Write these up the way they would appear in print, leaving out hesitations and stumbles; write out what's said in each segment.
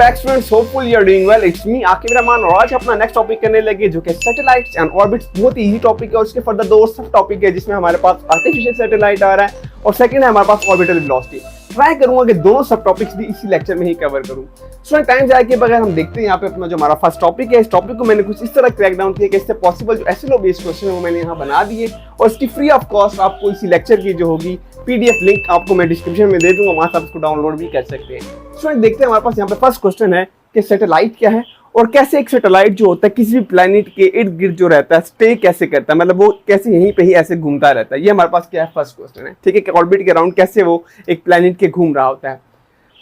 Back students, hopeful you are doing well. It's me Aqib Rahman और आज अपना नेक्स्ट टॉपिक करने लगे जो कि सैटेलाइट्स एंड ऑर्बिट्स। बहुत ही इजी टॉपिक है और उसके फर्दर दो सब टॉपिक है जिसमें हमारे पास आर्टिफिशियल सैटेलाइट आ रहा है और सेकंड है हमारे पास ऑर्बिटल वेलोसिटी। ट्राई करूंगा कि दोनों सब टॉपिक्स भी इसी लेक्चर में ही कवर करूं। स्टूडेंट टाइम जाए के बगैर हम देखते हैं यहाँ पे अपना जो हमारा फर्स्ट टॉपिक है। इस टॉपिक को मैंने कुछ इस तरह क्रैक डाउन किया कि इससे पॉसिबल जो एसएलओ बेस्ड क्वेश्चन है वो मैंने यहाँ बना दिए और इसकी फ्री ऑफ कॉस्ट आपको इसी लेक्चर की जो होगी पीडीएफ लिंक आपको मैं डिस्क्रिप्शन में दे दूंगा, वहां से आप इसको डाउनलोड भी कर सकते हैं। स्टूडेंट देखते हैं हमारे पास यहाँ पे फर्स्ट क्वेश्चन है कि सैटेलाइट क्या है और कैसे एक सैटेलाइट जो होता है किसी भी प्लैनेट के इर्द गिर्द जो रहता है स्टे कैसे करता है, मतलब वो कैसे यहीं पे ही ऐसे घूमता रहता है। ये हमारे पास क्या है, फर्स्ट क्वेश्चन है। ठीक है, ऑर्बिट के अराउंड कैसे वो एक प्लैनेट के घूम रहा होता है।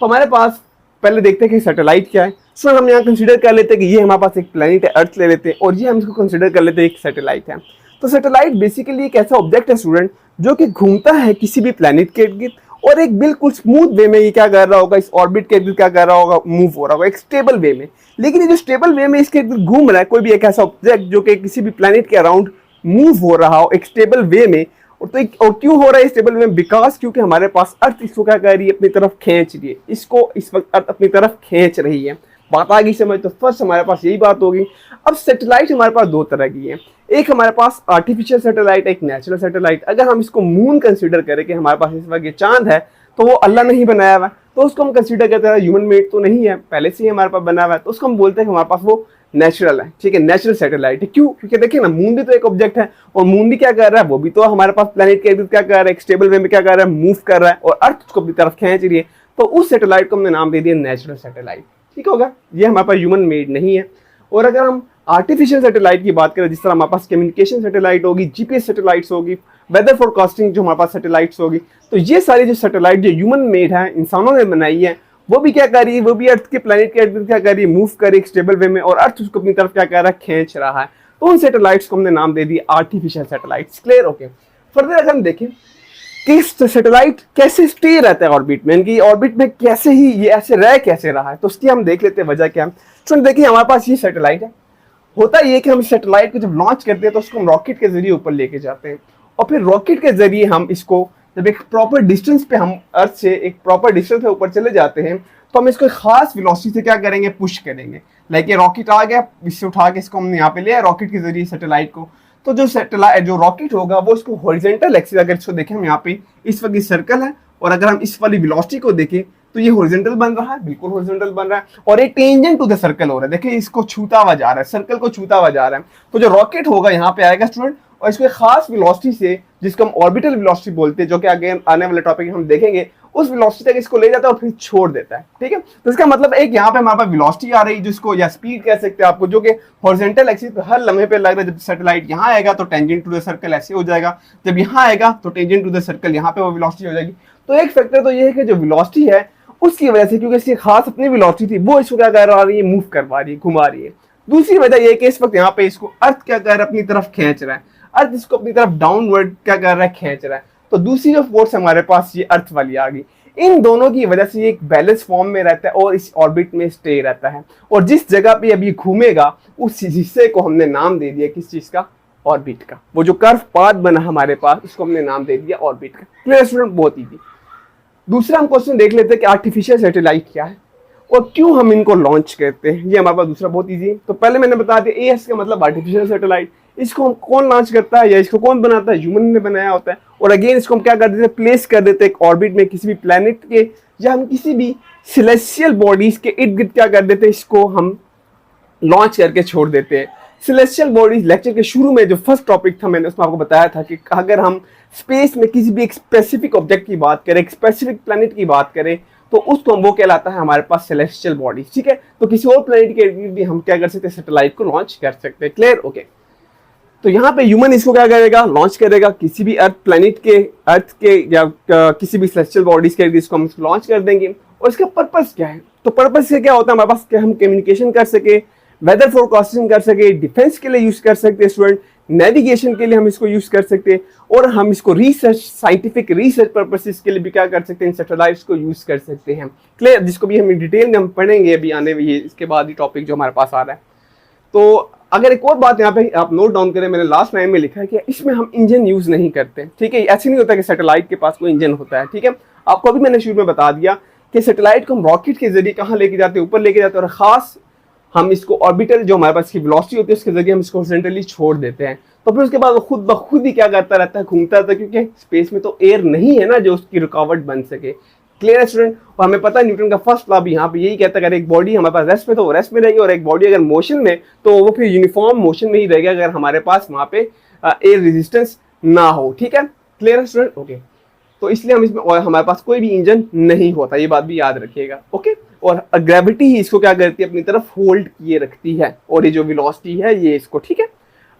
तो हमारे पास पहले देखते हैं कि सैटेलाइट क्या है। सो हम यहाँ कंसीडर कर लेते हैं कि ये हमारे पास एक प्लैनेट है, अर्थ ले लेते हैं और ये हम इसको कंसीडर कर लेते हैं एक सैटेलाइट है। तो सैटेलाइट बेसिकली एक ऐसा ऑब्जेक्ट है स्टूडेंट जो कि घूमता है किसी भी प्लैनेट के इर्द गिर्द और एक बिल्कुल स्मूथ वे में ये क्या कर रहा होगा, इस ऑर्बिट के इर्द क्या कर रहा होगा, मूव हो रहा होगा एक स्टेबल वे में। लेकिन ये जो स्टेबल वे में इसके इर्द घूम रहा है कोई भी एक ऐसा ऑब्जेक्ट जो कि किसी भी प्लैनेट के अराउंड मूव हो रहा हो एक स्टेबल वे में, और क्यों हो रहा है स्टेबल वे में, बिकॉज क्योंकि हमारे पास अर्थ इसको क्या कर रही है, अपनी तरफ खींच रही है। इसको इस वक्त अर्थ अपनी तरफ खींच रही है। बात आ गई समझ? तो फर्स्ट हमारे पास यही बात होगी। अब सैटेलाइट हमारे पास दो तरह की है, एक हमारे पास आर्टिफिशियल सैटेलाइट, एक नेचुरल सैटेलाइट। अगर हम इसको मून कंसीडर करें कि हमारे पास इस वक्त ये चांद है तो वो अल्लाह नहीं बनाया हुआ, तो उसको हम कंसीडर करते हैं ह्यूमन मेड तो नहीं है, पहले से ही हमारे पास बना हुआ है, तो उसको हम बोलते हैं कि हमारे पास वो नेचुरल है। ठीक है, नेचुरल सैटेलाइट है। क्यों? क्योंकि देखिए ना, मून भी तो एक ऑब्जेक्ट है और मून भी क्या कर रहा है, वो भी तो हमारे पास प्लैनेट के इर्द क्या कर रहा है, एक स्टेबल वे में क्या कर रहा है, मूव कर रहा है और अर्थ उसको अपनी तरफ खींच रही है। तो उस सैटेलाइट को हमने नाम दे दिया नेचुरल सैटेलाइट। ठीक होगा, ये हमारे पास ह्यूमन मेड नहीं है। और अगर हम आर्टिफिशियल सैटेलाइट की बात करें, जिस तरह हमारे पास कम्युनिकेशन सैटेलाइट होगी, जीपीएस सैटेलाइट्स होगी, वेदर फोरकास्टिंग जो हमारे पास सैटेलाइट्स होगी, तो ये सारी जो सैटेलाइट जो ह्यूमन मेड है, इंसानों ने बनाई है, वो भी क्या कर रही है, वो भी अर्थ के प्लैनेट के इर्द क्या कर रही है, मूव कर रही है स्टेबल वे में और अर्थ उसको अपनी तरफ क्या कर रहा है, खींच रहा है। तो उन सैटेलाइट्स को हमने नाम दे दिया artificial satellites. Clear? Okay. Further अगर हम देखें कि सैटेलाइट कैसे स्टे रहता है ऑर्बिट में, इनकी ऑर्बिट में कैसे ही ये ऐसे रह कैसे रहा है, तो उसकी हम देख लेते हैं वजह क्या है। तो देखिए हमारे पास ये सैटेलाइट है। होता ये कि हम सैटेलाइट को जब लॉन्च करते हैं तो उसको हम रॉकेट के जरिए ऊपर लेके जाते हैं और फिर रॉकेट के जरिए हम इसको जब एक प्रॉपर डिस्टेंस पे, हम अर्थ से एक प्रॉपर डिस्टेंस पे ऊपर चले जाते हैं, तो हम इसको एक खास वेलोसिटी से क्या करेंगे, पुश करेंगे। लाइक ये रॉकेट आ गया, इससे उठा के इसको हमने यहाँ पे लिया रॉकेट के जरिए सैटेलाइट को। तो जो रॉकेट होगा वो इसको हॉरिजॉन्टल एक्सिस, अगर इसको देखें हम यहाँ पे इस वक्त सर्कल है और अगर हम इस वाली वेलोसिटी को देखें तो ये हॉरिजॉन्टल बन रहा है, बिल्कुल हॉरिजॉन्टल बन रहा है और एक टेंजेंट टू द सर्कल हो रहा है। देखिए इसको छूता हुआ जा रहा है, सर्कल को छूता हुआ जा रहा है। तो जो रॉकेट होगा यहाँ पे आएगा स्टूडेंट और इसको एक खास वेलोसिटी से, जिसको हम ऑर्बिटल वेलोसिटी बोलते हैं, जो कि आगे आने वाले टॉपिक हम देखेंगे, उस वेलोसिटी तक इसको ले जाता है और फिर छोड़ देता है। ठीक है, तो इसका मतलब एक यहाँ पे हमारे पास वेलोसिटी आ रही है जिसको या स्पीड कह सकते हैं आपको, जो कि हॉरिजॉन्टल एक्सिस पे हर लम्हे पे लग रहा है। जब सैटेलाइट यहाँ आएगा तो टेंजेंट टू द सर्कल ऐसे हो जाएगा, जब यहाँ आएगा तो टेंजेंट टू द सर्कल यहाँ पे वो वेलोसिटी हो जाएगी। तो एक फैक्टर तो ये है कि जो वेलोसिटी है उसकी वजह से, क्योंकि इसकी खास अपनी वेलोसिटी थी, वो इसको क्या करवा रही है, मूव करवा रही है, घुमा रही है। दूसरी वजह ये कि इस वक्त यहाँ पे इसको अर्थ क्या कर रहा है, अपनी तरफ खींच रहा है, अर्थ इसको अपनी तरफ डाउनवर्ड क्या कर रहा है, खींच रहा है। तो दूसरी जो फोर्स हमारे पास ये अर्थ वाली आ गई। इन दोनों की वजह से ये एक बैलेंस फॉर्म में रहता है और इस ऑर्बिट में स्टे रहता है और जिस जगह पे अभी घूमेगा उस हिस्से को हमने नाम दे दिया किस चीज का, ऑर्बिट का। वो जो कर्व पाथ बना हमारे पास उसको हमने नाम दे दिया ऑर्बिट का। Clear student? बहुत ईजी। दूसरा हम क्वेश्चन देख लेते हैं कि आर्टिफिशियल सैटेलाइट क्या है और क्यों हम इनको लॉन्च करते हैं। ये हमारे पास दूसरा बहुत इजी है। तो पहले मैंने बता दिया एएस का मतलब आर्टिफिशियल सैटेलाइट। इसको हम कौन लॉन्च करता है या इसको कौन बनाता है, ह्यूमन ने बनाया होता है। और अगेन इसको हम क्या कर देते हैं, प्लेस कर देते हैं एक ऑर्बिट में किसी भी प्लैनेट के या हम किसी भी सेलेस्टियल बॉडीज के इर्द गिर्द क्या कर देते हैं, इसको हम लॉन्च करके छोड़ देते हैं। सेलेस्टियल बॉडीज लेक्चर के शुरू में जो फर्स्ट टॉपिक था मैंने उसमें आपको बताया था कि अगर हम स्पेस में किसी भी एक स्पेसिफिक ऑब्जेक्ट की बात करें, एक स्पेसिफिक प्लैनेट की बात करें, तो उसको वो कहलाता है हमारे पास सेलेस्टियल बॉडीज। ठीक है, तो किसी और प्लैनेट के इर्द भी हम क्या कर सकते हैं, सैटेलाइट को लॉन्च कर सकते हैं। क्लियर? ओके। तो यहाँ पे ह्यूमन इसको क्या करेगा, लॉन्च करेगा किसी भी अर्थ प्लैनेट के, अर्थ के या किसी भी सेलेस्टियल बॉडीज के, इसको हम लॉन्च कर देंगे। और इसका पर्पस क्या है? तो पर्पस से क्या होता है हमारे पास कि हम कम्युनिकेशन कर सके, वेदर फोरकास्टिंग कर सके, डिफेंस के लिए यूज कर सकते हैं स्टूडेंट, नेविगेशन के लिए हम इसको यूज कर सकते हैं और हम इसको रिसर्च, साइंटिफिक रिसर्च पर्पसेस के लिए भी क्या कर सकते हैं, सैटेलाइट्स को यूज कर सकते हैं। क्लियर? जिसको भी हम डिटेल में हम पढ़ेंगे अभी आने वाली इसके बाद ही टॉपिक जो हमारे पास आ रहा है। तो अगर एक और बात यहाँ पे आप नोट डाउन करें, मैंने लास्ट टाइम में लिखा है कि इसमें हम इंजन यूज नहीं करते। ठीक है, ऐसे नहीं होता कि सैटेलाइट के पास कोई इंजन होता है। ठीक है, आपको अभी मैंने शुरू में बता दिया कि सैटेलाइट को हम रॉकेट के जरिए कहाँ लेके जाते हैं, ऊपर लेके जाते हैं, और खास हम इसको ऑर्बिटल जो हमारे पास की वेलोसिटी होती है उसके जरिए हम इसको सेंट्रली छोड़ देते हैं। तो फिर उसके बाद वो खुद ब खुद ही क्या करता रहता है, घूमता रहता है, क्योंकि स्पेस में तो एयर नहीं है ना जो उसकी रुकावट बन सके। क्लियर है स्टूडेंट? और हमें पता है न्यूटन का फर्स्ट लॉ भी यहाँ पे यही कहता है, अगर एक बॉडी हमारे पास रेस्ट में तो वो रेस्ट में रहेगी, और एक बॉडी अगर मोशन में तो वो फिर यूनिफॉर्म मोशन में ही रहेगा अगर हमारे पास वहाँ पे एयर रेजिस्टेंस ना हो। ठीक है, क्लियर है स्टूडेंट? ओके, तो इसलिए हम इसमें, और हमारे पास कोई भी इंजन नहीं होता, ये बात भी याद रखिएगा। ओके, और ग्रेविटी ही इसको क्या करती है, अपनी तरफ होल्ड किए रखती है, और ये जो वेलोसिटी है ये इसको। ठीक है,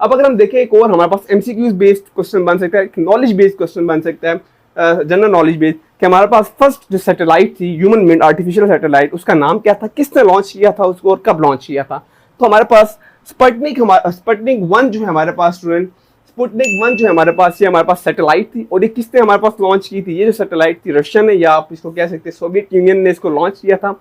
अब अगर हम देखें एक और हमारे पास एमसीक्यूज बेस्ड क्वेश्चन बन सकता है, नॉलेज बेस्ड क्वेश्चन बन सकता है, जनरल नॉलेज बेस्ड, कि हमारे पास फर्स्ट जो सैटेलाइट थी ह्यूमन मेड आर्टिफिशियल सैटेलाइट, उसका नाम क्या था, किसने लॉन्च किया था उसको, और कब लॉन्च किया था। तो हमारे पास स्पुतनिक 1 जो है हमारे पास स्टूडेंट, स्पुतनिक 1 जो है हमारे पास, ये हमारे पास सैटेलाइट थी, और ये किसने हमारे पास लॉन्च की थी, ये जो सैटेलाइट थी रशिया ने, या आप इसको कह सकते हैं सोवियत यूनियन ने इसको लॉन्च किया था।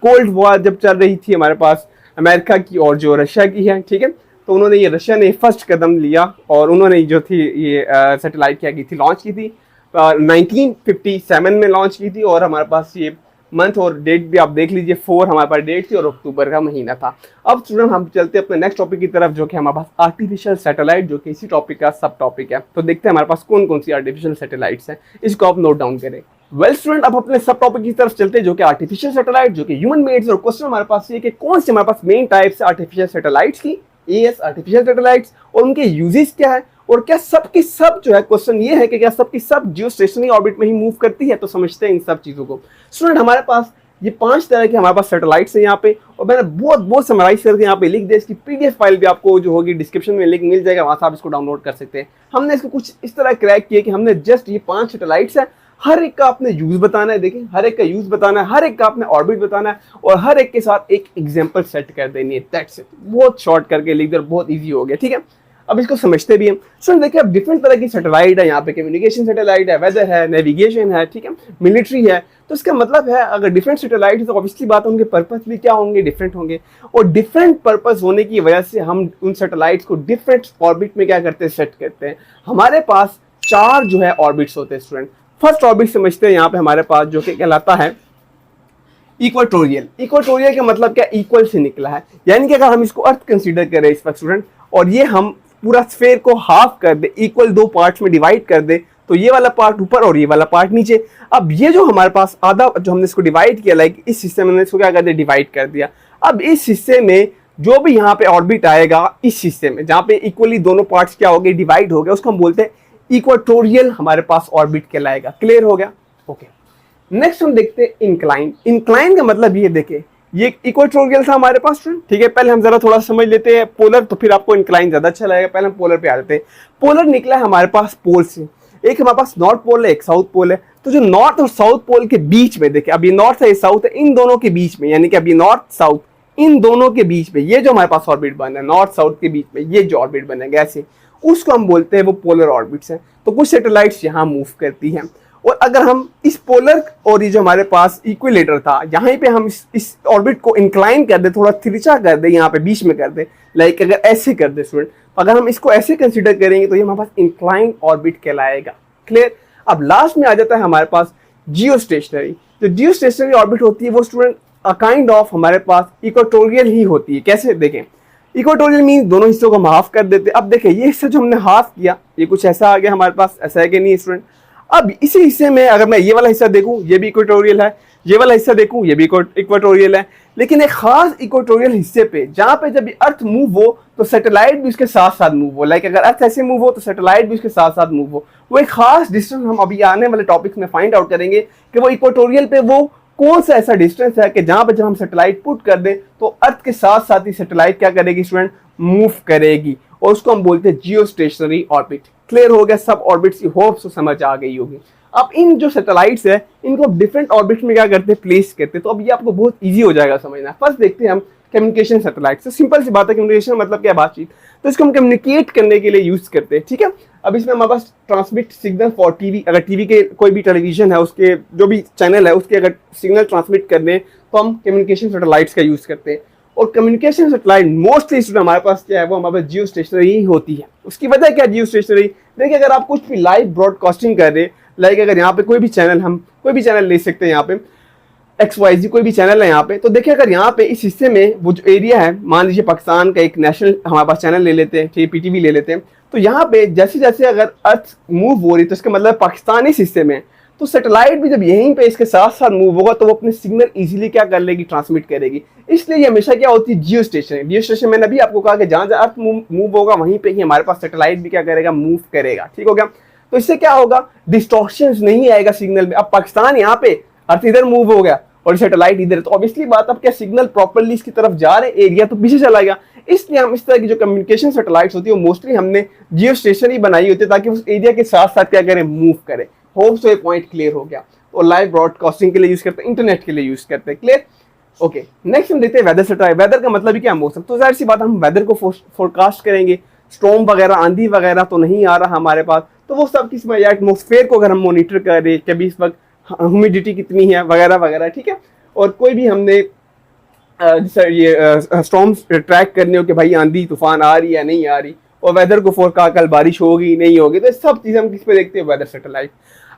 कोल्ड वॉर जब चल रही थी हमारे पास अमेरिका की और जो रशिया की है, ठीक है, तो उन्होंने ये रशिया ने फर्स्ट कदम लिया, और उन्होंने जो थी ये सैटेलाइट क्या की थी, लॉन्च की थी 1957 में लॉन्च की थी, और हमारे पास ये मंथ और डेट भी आप देख लीजिए, 4 हमारे पास डेट थी और अक्टूबर का महीना था। अब स्टूडेंट हम चलते हैं अपने नेक्स्ट टॉपिक की तरफ, जो कि हमारे पास आर्टिफिशियल सैटेलाइट, जो कि इसी टॉपिक का सब टॉपिक है। तो देखते हैं हमारे पास कौन कौन सी आर्टिफिशियल सैटेलाइट्स हैं, इसको आप नोट डाउन करें। वेल स्टूडेंट, अब अपने सब टॉपिक की तरफ चलते हैं, जो कि आर्टिफिशियल सैटेलाइट, जो कि ह्यूमन मेड्स। और क्वेश्चन हमारे पास ये कि कौन सी हमारे पास मेन टाइप्स है आर्टिफिशियल सैटेलाइट्स की, एएस आर्टिफिशियल सैटेलाइट्स, और उनके यूजेस क्या है, और क्या सब की सब जो है, क्वेश्चन ये है कि क्या सब की सब जियो स्टेशनरी ऑर्बिट में ही मूव करती है। तो समझते हैं इन सब चीजों को। स्टूडेंट हमारे पास ये 5 तरह के हमारे पास सैटेलाइट्स हैं यहाँ पे, और मैंने बहुत समराइज करके यहाँ पे लिख दिया। इसकी पीडीएफ फाइल भी आपको जो होगी डिस्क्रिप्शन में लिंक मिल जाएगा, वहां से आप इसको डाउनलोड कर सकते हैं। हमने इसको कुछ इस तरह क्रैक किया कि हमने जस्ट ये 5 सैटेलाइट्स हैं, हर एक का आपने यूज बताना है। देखिए, हर एक का यूज बताना है, हर एक का आपने ऑर्बिट बताना है, और हर एक के साथ एक एग्जांपल सेट कर देनी है। दैट्स इट, बहुत शॉर्ट करके लिख दिया, बहुत इजी हो गया। ठीक है, अब इसको समझते भी हैं। सो देखिए, अब डिफरेंट तरह की सैटेलाइट है यहाँ पे, कम्युनिकेशन सैटेलाइट है, वेदर है, नेविगेशन है, ठीक है, मिलिट्री है। तो इसका मतलब है अगर डिफरेंट सैटेलाइट है तो ऑब्वियसली बात है उनके पर्पस भी क्या होंगे, डिफरेंट होंगे, और डिफरेंट पर्पस होने की वजह से हम उन सैटेलाइट्स को डिफरेंट ऑर्बिट में क्या करते हैं, सेट करते हैं। हमारे पास 4 जो है ऑर्बिट्स होते हैं स्टूडेंट। फर्स्ट ऑर्बिट समझते हैं यहाँ पे हमारे पास, जो कि कहलाता है इक्वेटोरियल। इक्वेटोरियल का मतलब क्या, इक्वल से निकला है, यानी कि अगर हम इसको अर्थ कंसीडर करें इस वक्त स्टूडेंट, और ये हम पूरा स्फेयर को हाफ कर दे, इक्वल 2 पार्ट्स में डिवाइड कर दे, तो ये वाला पार्ट ऊपर और ये वाला पार्ट नीचे। अब ये जो हमारे पास आधा जो हमने इसको डिवाइड किया, लाइक इस हिस्से में इसको क्या कर दिया, डिवाइड कर दिया। अब इस हिस्से में जो भी यहाँ पे ऑर्बिट आएगा, इस हिस्से में जहाँ पे इक्वली दोनों पार्ट्स क्या हो गए, डिवाइड हो गए, उसको हम बोलते हैं इक्वेटोरियल हमारे पास ऑर्बिट कहलाएगा। क्लियर हो गया? ओके, नेक्स्ट हम देखते हैं इंक्लाइन। इंक्लाइन का मतलब ये देखे, ये इक्वेटोरियल था हमारे पास, ठीक है। पहले हम जरा थोड़ा समझ लेते हैं पोलर, तो फिर आपको इंक्लाइन ज्यादा अच्छा लगेगा। पहले हम पोलर पे आ जाते हैं। पोलर निकला है हमारे पास पोल से, एक हमारे पास नॉर्थ पोल है, एक साउथ पोल है। तो जो नॉर्थ और साउथ पोल के बीच में देखिए, अब ये नॉर्थ है, ये साउथ है, इन दोनों के बीच में, यानी कि अब ये नॉर्थ साउथ, इन दोनों के बीच में ये जो हमारे पास ऑर्बिट बना है, नॉर्थ साउथ के बीच में ये जो ऑर्बिट बनेगा ऐसे, उसको हम बोलते हैं वो पोलर ऑर्बिट्स हैं। तो कुछ सैटेलाइट्स यहाँ मूव करती हैं, और अगर हम इस पोलर और ये जो हमारे पास इक्विलेटर था, यहाँ पे हम इस ऑर्बिट को इंक्लाइन कर दे, थोड़ा तिरछा कर दे, यहाँ पे बीच में कर दे, लाइक अगर ऐसे कर दे स्टूडेंट, अगर हम इसको ऐसे कंसीडर करेंगे तो ये हमारे पास इंक्लाइन ऑर्बिट कहलाएगा। क्लियर? अब लास्ट में आ जाता है हमारे पास जियो स्टेशनरी। जो जियो स्टेशनरी ऑर्बिट होती है वो स्टूडेंट काइंड ऑफ हमारे पास इक्वेटोरियल ही होती है। कैसे देखें, इक्वेटोरियल मीन दोनों हिस्सों को हम हाफ कर देते हैं। अब देखें, ये हिस्सा जो हमने हाफ किया, ये कुछ ऐसा आ गया हमारे पास, ऐसा है कि नहीं स्टूडेंट? अब इसी हिस्से में अगर मैं ये वाला हिस्सा देखूं, ये भी इक्वेटोरियल है, ये वाला हिस्सा देखूं, ये भी इक्वेटोरियल है, लेकिन एक खास इक्वेटोरियल हिस्से पे, जहां पे जब अर्थ मूव हो तो सैटेलाइट भी उसके साथ साथ मूव हो, लाइक अगर अर्थ ऐसे मूव हो तो सैटेलाइट भी उसके साथ साथ मूव हो, वो एक खास डिस्टेंस हम अभी आने वाले टॉपिक्स में फाइंड आउट करेंगे कि वो इक्वेटोरियल पे वो कौन सा ऐसा डिस्टेंस है कि जहां पे जब हम सैटेलाइट पुट कर दें तो अर्थ के साथ साथ ही सैटेलाइट क्या करेगी स्टूडेंट, मूव करेगी, और उसको हम बोलते हैं जियो स्टेशनरी ऑर्बिट। क्लियर हो गया? सब ऑर्बिट्स की होप्स समझ आ गई होगी। अब इन जो सैटेलाइट्स है इनको डिफरेंट ऑर्बिट में क्या करते हैं, प्लेस करते हैं। तो अब ये आपको बहुत इजी हो जाएगा समझना। फर्स्ट देखते हैं हम कम्युनिकेशन सैटेलाइट। तो सिंपल सी बात है, कम्युनिकेशन मतलब क्या, बातचीत। तो इसको हम कम्युनिकेट करने के लिए यूज करते हैं, ठीक है। अब इसमें हमारे पास ट्रांसमिट सिग्नल फॉर टीवी, अगर टीवी के कोई भी टेलीविजन है उसके जो भी चैनल है उसके अगर सिग्नल ट्रांसमिट करने तो हम कम्युनिकेशन सैटेलाइट्स का यूज करते हैं। और कम्युनिकेशन सैटेलाइट मोस्टली हमारे पास क्या है, वो हमारे पास जियो स्टेशनरी ही होती है। उसकी वजह क्या, जियो स्टेशनरी। देखिए, अगर आप कुछ भी लाइव ब्रॉडकास्टिंग कर रहे, लाइक अगर यहाँ पे कोई भी चैनल, हम कोई भी चैनल ले सकते हैं यहाँ पे, XYZ कोई भी चैनल है यहाँ पे, तो देखिए अगर यहाँ पे इस हिस्से में वो जो एरिया है, मान लीजिए पाकिस्तान का एक नेशनल हमारे पास चैनल ले लेते हैं, ठीक PTV ले लेते हैं, तो यहाँ पे जैसे जैसे अगर अर्थ मूव हो रही है तो इसका मतलब पाकिस्तान इस हिस्से में, तो सैटेलाइट भी जब यहीं पे इसके साथ साथ मूव होगा तो वो अपने सिग्नल इजीली क्या कर लेगी, ट्रांसमिट करेगी। इसलिए ये हमेशा क्या होती है, जियो स्टेशन है। जियो स्टेशन मैंने अभी आपको कहा कि जहां जहां अर्थ मूव होगा वहीं पे ही हमारे पास सैटेलाइट भी क्या करेगा, मूव करेगा। ठीक हो गया। तो इससे क्या होगा, डिस्टॉर्शन नहीं आएगा सिग्नल में। अब पाकिस्तान यहाँ पे, अर्थ इधर मूव हो गया और सैटेलाइट इधर, तो ऑब्वियसली बात, अब क्या सिग्नल प्रॉपर्ली इसकी तरफ जा रहे, एरिया तो पीछे चला गया। इसलिए हम इस तरह की जो कम्युनिकेशन सैटेलाइट्स होती है वो मोस्टली हमने जियो स्टेशन ही बनाई होती है ताकि उस एरिया के साथ साथ क्या करें, मूव करें। होप सो ये पॉइंट क्लियर हो गया। और लाइव ब्रॉडकास्टिंग के लिए यूज करते हैं, इंटरनेट के लिए यूज करते हैं। क्लियर। ओके, नेक्स्ट हम देखते हैं वेदर सैटेलाइट। वेदर का मतलब ही क्या, मौसम। तो जाहिर सी बात हम वेदर को फोरकास्ट करेंगे। स्टॉर्म वगैरह, आंधी वगैरह तो नहीं आ रहा हमारे पास, तो वो सब किस में, या एटमोस्फेयर को अगर हम मॉनिटर कर रहे हैं कि अभी इस वक्त ह्यूमिडिटी कितनी है वगैरह वगैरह, ठीक है। और कोई भी हमने ये स्टॉर्म्स ट्रैक करने हो कि भाई आंधी तूफान आ रही है नहीं आ रही, और वेदर को फोरकास्ट, कल बारिश होगी नहीं होगी, तो सब चीज़ हम किस पे देखते हैं, वेदर सैटेलाइट।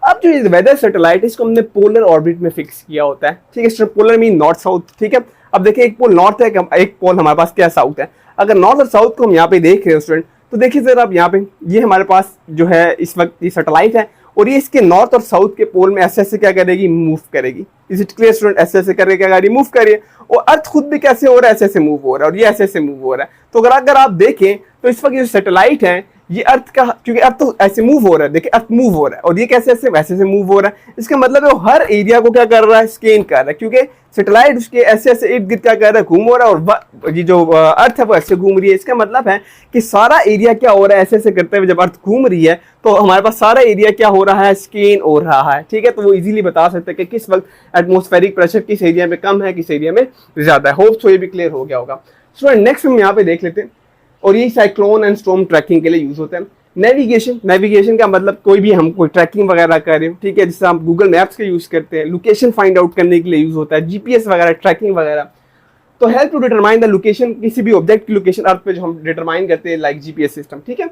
अब जो ये वेदर सैटेलाइट, इसको हमने पोलर ऑर्बिट में फिक्स किया होता है। ठीक है, पोलर मीन नॉर्थ साउथ। ठीक है, अब देखिए एक पोल नॉर्थ है, एक पोल हमारे पास क्या साउथ है। अगर नॉर्थ और साउथ को हम यहाँ पे देख रहे हैं स्टूडेंट, तो देखिए सर आप यहाँ पे, ये हमारे पास जो है इस वक्त ये सैटेलाइट है और ये इसके नॉर्थ और साउथ के पोल में ऐसे ऐसे क्या करेगी, मूव करेगी। Is it clear student? ऐसे ऐसे करके क्या करेगी, मूव करिए। और अर्थ खुद भी कैसे हो रहा है, ऐसे ऐसे मूव हो रहा है, और ये ऐसे ऐसे मूव हो रहा है। तो अगर आप देखें तो इस वक्त ये सैटेलाइट है, ये अर्थ का, क्योंकि अर्थ तो ऐसे मूव हो रहा है, देखिए अर्थ मूव हो रहा है और ये कैसे ऐसे वैसे से मूव हो रहा है। इसका मतलब है वो हर एरिया को क्या कर रहा है, स्कैन कर रहा है, क्योंकि सैटेलाइट उसके ऐसे ऐसे इर्द गिर्द क्या कर रहा है, घूम हो रहा है, और ये जो अर्थ है वो ऐसे घूम रही है। इसका मतलब है कि सारा एरिया क्या हो रहा है, ऐसे ऐसे करते हुए जब अर्थ घूम रही है तो हमारे पास सारा एरिया क्या हो रहा है, स्कैन हो रहा है। ठीक है, तो वो इजीली बता सकते हैं कि किस वक्त एटमॉस्फेरिक प्रेशर किस एरिया में कम है, किस एरिया में ज्यादा है। होप सो ये भी क्लियर हो गया होगा। सो नेक्स्ट हम यहाँ पे देख लेते हैं, और ये साइक्लोन एंड स्टॉर्म ट्रैकिंग के लिए यूज होता है। नेविगेशन का मतलब कोई भी हम कोई ट्रैकिंग वगैरह कर रहे हो, ठीक है, जिससे हम गूगल मैप्स के यूज करते हैं। लोकेशन फाइंड आउट करने के लिए यूज होता है, जीपीएस वगैरह, ट्रैकिंग वगैरह। तो help to determine the location, किसी भी ऑब्जेक्ट की लोकेशन अर्थ पे जो हम डिटरमाइन करते हैं, लाइक जीपीएस सिस्टम। ठीक है,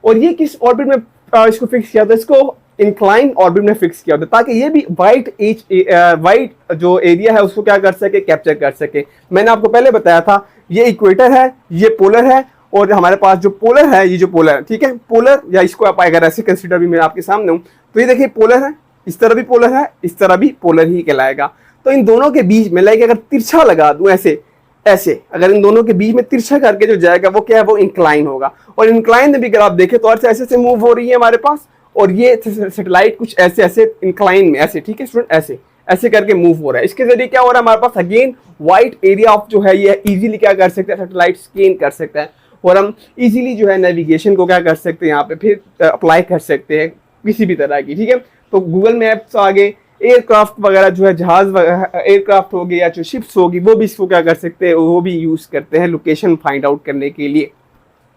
और ये किस ऑर्बिट में इसको फिक्स किया था, इसको इंक्लाइन ऑर्बिट में फिक्स किया होता है ताकि ये भी वाइट जो एरिया है उसको क्या कर सके, कैप्चर कर सके। मैंने आपको पहले बताया था ये इक्वेटर है, ये पोलर है, और हमारे पास जो पोलर है, ये जो पोलर है, ठीक है, पोलर, या इसको आप अगर ऐसे कंसीडर भी मैं आपके सामने हूं, तो ये देखिए पोलर है, इस तरह भी पोलर है, इस तरह भी पोलर ही कहलाएगा। तो इन दोनों के बीच में लाइक अगर तिरछा लगा दूं ऐसे ऐसे, अगर इन दोनों के बीच में तिरछा करके जो जाएगा वो क्या है, वो इंक्लाइन होगा। और इंक्लाइन में भी अगर आप देखें तो अर्थ ऐसे ऐसे मूव हो रही है हमारे पास, और ये सैटेलाइट कुछ ऐसे ऐसे इंक्लाइन में ऐसे, ठीक है स्टूडेंट, ऐसे ऐसे करके मूव हो रहा है। इसके जरिए क्या हो रहा है, हमारे पास अगेन वाइड एरिया ऑफ जो है ये इजीली क्या कर सकते हैं, सैटेलाइट स्कैन कर सकता है, और हम इजीली जो है नेविगेशन को क्या कर सकते हैं, यहाँ पे फिर अप्लाई कर सकते हैं किसी भी तरह की। ठीक है, तो गूगल मैप्स आगे, एयरक्राफ्ट वगैरह जो है, जहाज एयरक्राफ्ट हो गए या जो शिप्स होगी, वो भी इसको क्या कर सकते हैं, वो भी यूज करते हैं लोकेशन फाइंड आउट करने के लिए।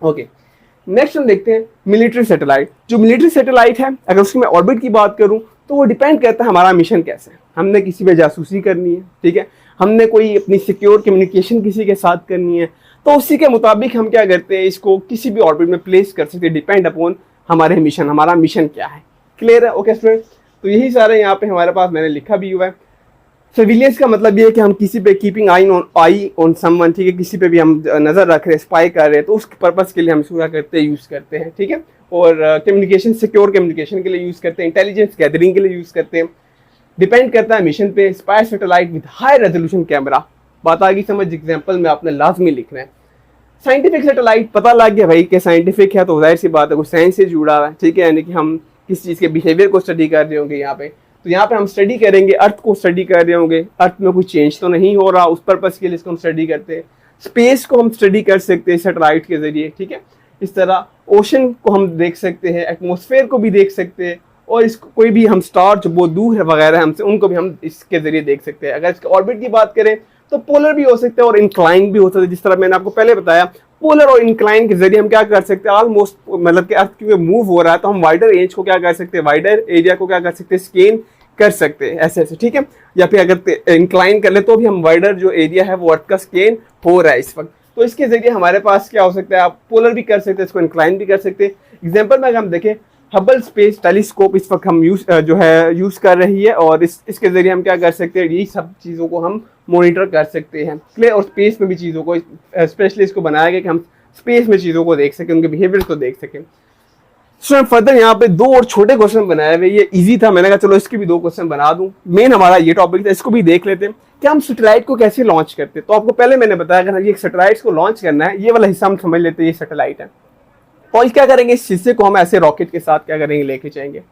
ओके, नेक्स्ट हम देखते हैं मिलिट्री सैटेलाइट। जो मिलिट्री सैटेलाइट है, अगर उसकी मैं ऑर्बिट की बात करूं तो वो डिपेंड करता है हमारा मिशन कैसे है। हमने किसी पे जासूसी करनी है, ठीक है, हमने कोई अपनी सिक्योर कम्युनिकेशन किसी के साथ करनी है, तो उसी के मुताबिक हम क्या करते हैं, इसको किसी भी ऑर्बिट में प्लेस कर सकते हैं, डिपेंड अपॉन हमारे मिशन, हमारा मिशन क्या है। क्लियर है? ओके स्टूडेंट, तो यही सारे यहाँ पे हमारे पास मैंने लिखा भी हुआ है। सर्विलियंस का मतलब ये है कि हम किसी पे कीपिंग आई ऑन समवन, ठीक है, किसी पे भी हम नजर रख रहे हैं, स्पाई कर रहे हैं, तो उस पर्पस के लिए हम इसको क्या करते हैं, यूज करते हैं। ठीक है, और कम्युनिकेशन, सिक्योर कम्युनिकेशन के लिए यूज करते हैं, इंटेलिजेंस गैदरिंग के लिए यूज करते हैं। डिपेंड करता है मिशन पे। Spy satellite with high resolution camera, बात आ गई समझ, एग्जाम्पल में आपने लाजमी लिखना है। साइंटिफिक सैटेलाइट, पता लग गया भाई कि साइंटिफिक है तो जाहिर सी बात है कुछ साइंस से जुड़ा हुआ है, ठीक है, यानी कि हम किस चीज़ के बिहेवियर को स्टडी कर रहे होंगे यहाँ पे, तो यहाँ पे हम स्टडी करेंगे, अर्थ को स्टडी कर रहे होंगे, अर्थ में कोई चेंज तो नहीं हो रहा, उस पर्पस के लिए इसको हम स्टडी करते हैं। स्पेस को हम स्टडी कर सकते हैं सैटेलाइट के जरिए, ठीक है, इस तरह ओशन को हम देख सकते हैं, एटमॉस्फेयर को भी देख सकते हैं, और इसको कोई भी हम स्टार जो बहुत दूर है वगैरह हमसे, उनको भी हम इसके जरिए देख सकते हैं। अगर इसके ऑर्बिट की बात करें तो पोलर भी हो सकते हैं और इंक्लाइन भी हो सकते हैं, जिस तरह मैंने आपको पहले बताया, पोलर और इंक्लाइन के जरिए हम क्या कर सकते हैं, ऑलमोस्ट मतलब कि अर्थ क्योंकि मूव हो रहा है तो हम वाइडर रेंज को क्या कर सकते हैं, वाइडर एरिया को क्या कर सकते हैं, स्कैन कर सकते हैं ऐसे ऐसे, ठीक है, या फिर अगर इंक्लाइन कर ले तो भी हम वाइडर जो एरिया है वो अर्थ का स्कैन हो रहा है इस वक्त, तो इसके जरिए हमारे पास क्या हो सकता है, आप पोलर भी कर सकते हैं, इसको इंक्लाइन भी कर सकते हैं। एग्जाम्पल में अगर हम देखें, हबल स्पेस टेलीस्कोप इस वक्त हम यूज़ कर रही है, और इसके ज़रिए हम क्या कर सकते हैं, यही सब चीज़ों को हम मॉनिटर कर सकते हैं। क्लियर। और स्पेस में भी चीज़ों को स्पेशली इसको बनाया गया कि हम स्पेस में चीज़ों को देख सकें, उनके बिहेवियर को देख सकें। स्टूडेंट फर्दर यहाँ पे 2 और छोटे क्वेश्चन बनाए हुए, ये इजी था, मैंने कहा चलो इसके भी 2 क्वेश्चन बना दूं। मेन हमारा ये टॉपिक था, इसको भी देख लेते हैं कि हम सैटेलाइट को कैसे लॉन्च करते हैं। तो आपको पहले मैंने बताया अगर ये सैटेलाइट को लॉन्च करना है, ये वाला हिस्सा हम समझ लेते हैं, ये सैटेलाइट है। और क्या करेंगे, इस हिस्से को हम ऐसे रॉकेट के साथ क्या करेंगे, लेके जाएंगे।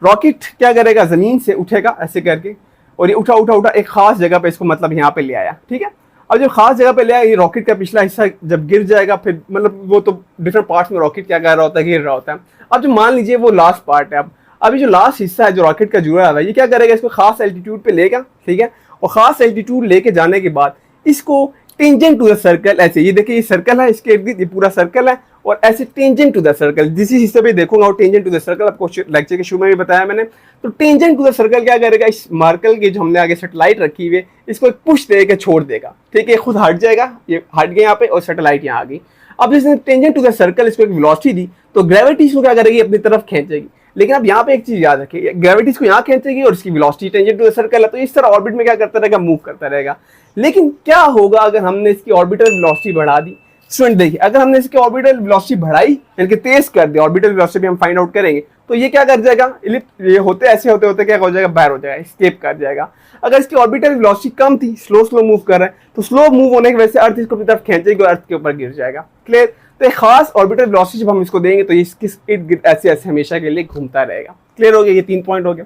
रॉकेट क्या करेगा, जमीन से उठेगा ऐसे करके, और ये उठा उठा उठा एक खास जगह पे इसको मतलब यहाँ पे ले आया, ठीक है। अब जो खास जगह पे ले आया, ये रॉकेट का पिछला हिस्सा जब गिर जाएगा, फिर मतलब वो तो डिफरेंट पार्ट्स में रॉकेट क्या कर रहा होता है, गिर रहा होता है। अब जो मान लीजिए वो लास्ट पार्ट है, अब अभी जो लास्ट हिस्सा है जो रॉकेट का जुड़ा हुआ है, ये क्या करेगा, इसको खास एल्टीट्यूड पे लेगा, ठीक है। और खास एल्टीट्यूड लेके जाने के बाद इसको टेंजेंट टू द सर्कल, ऐसे ये देखिए ये सर्कल है, इसके इर्द ये पूरा सर्कल है, और ऐसे टेंजेंट टू द सर्कल, जिस हिस्से पे देखूंगा वो टेंजेंट टू द सर्कल, आपको लेक्चर के शुरू में भी बताया मैंने। तो टेंजेंट टू द सर्कल क्या करेगा, इस मार्कल की जो हमने आगे सैटेलाइट रखी हुई है, इसको एक पुश दे के छोड़ देगा, ठीक है। खुद हट जाएगा, ये हट गया यहाँ पे, और सैटेलाइट यहाँ आ गई। अब जिसने टेंजेंट टू द सर्कल इसको एक वेलोसिटी दी, तो ग्रेविटी इसको क्या करेगी, अपनी तरफ खींचेगी। लेकिन अब यहाँ पे एक चीज याद रखिए, ग्रेविटी इसको यहाँ खींचेगी और इसकी velocity tangent to the circle है, तो इस तरह ऑर्बिट में क्या करता रहेगा, मूव करता रहेगा। लेकिन क्या होगा अगर हमने इसकी ऑर्बिटल वेलोसिटी बढ़ा दी। स्टूडेंट देखिए, अगर हमने इसकी ऑर्बिटल वेलोसिटी बढ़ाई, यानी कि तेज कर दी, ऑर्बिटल वेलोसिटी भी हम फाइंड आउट करेंगे, तो ये क्या कर जाएगा, ये होते ऐसे होते होते क्या हो जाएगा, बाहर हो जाएगा, एस्केप कर जाएगा। अगर इसकी ऑर्बिटल वेलोसिटी कम थी, स्लो स्लो मूव कर रहा है, तो स्लो मूव होने की वजह से अर्थ इसको अपनी तरफ खींचेगी और अर्थ के ऊपर गिर जाएगा। क्लियर। तो एक खास ऑर्बिटल वेलोसिटी जब हम इसको देंगे, तो ये इसके इर्द गिर्द ऐसे ऐसे हमेशा के लिए घूमता रहेगा। क्लियर हो गया, ये 3 पॉइंट हो गया।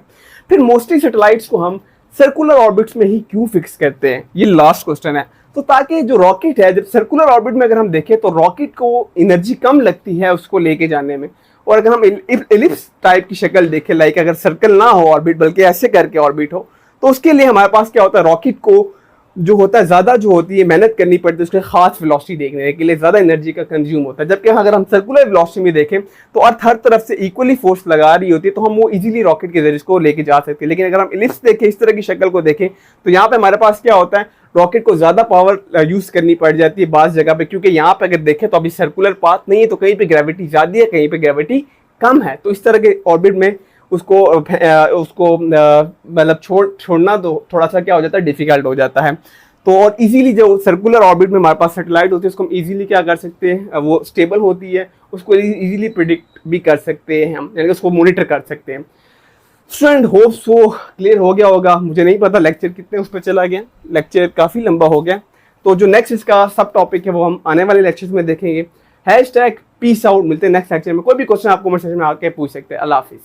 फिर मोस्टली सैटेलाइट्स को हम सर्कुलर ऑर्बिट्स में ही क्यों फिक्स करते हैं, ये लास्ट क्वेश्चन है। तो ताकि जो रॉकेट है, जब सर्कुलर ऑर्बिट में अगर हम देखें, तो रॉकेट को एनर्जी कम लगती है उसको लेके जाने में। और अगर हम एलिप्स टाइप की शक्ल देखें, लाइक अगर सर्कल ना हो ऑर्बिट, बल्कि ऐसे करके ऑर्बिट हो, तो उसके लिए हमारे पास क्या होता है, रॉकेट को जो होता है ज़्यादा जो होती है मेहनत करनी पड़ती है, उसके खास वेलोसिटी देखने के लिए ज़्यादा एनर्जी का कंज्यूम होता है। जबकि अगर हम सर्कुलर वेलोसिटी में देखें, तो अर्थ हर तरफ से इक्वली फोर्स लगा रही होती है, तो हम वो इजीली रॉकेट के जरिए इसको लेके जा सकते हैं। लेकिन अगर हम एलिप्स देखें, इस तरह की शक्ल को देखें, तो यहाँ पे हमारे पास क्या होता है, रॉकेट को ज़्यादा पावर यूज़ करनी पड़ जाती है बाज़ जगह पे, क्योंकि यहाँ पे अगर देखें तो अभी सर्कुलर पाथ नहीं है, तो कहीं पे ग्रेविटी ज़्यादा है, कहीं पे ग्रेविटी कम है। तो इस तरह के ऑर्बिट में उसको मतलब छोड़ना तो थोड़ा सा क्या हो जाता है, डिफिकल्ट हो जाता है। तो और इजीली जो सर्कुलर ऑर्बिट में हमारे पास सैटेलाइट होती है, उसको हम इजीली क्या कर सकते हैं, वो स्टेबल होती है, उसको इजीली प्रिडिक्ट भी कर सकते हैं हम, यानी कि उसको मॉनिटर कर सकते हैं। स्टूडेंट होप सो क्लियर हो गया होगा। मुझे नहीं पता लेक्चर कितने उस पर चला गया, लेक्चर काफ़ी लंबा हो गया। तो जो नेक्स्ट इसका सब टॉपिक है वो हम आने वाले लेक्चर्स में देखेंगे। #Peace out. मिलते हैं नेक्स्ट लेक्चर में। कोई भी क्वेश्चन आप कमेंट सेक्शन में आके पूछ सकते हैं। अल्लाह हाफिज़।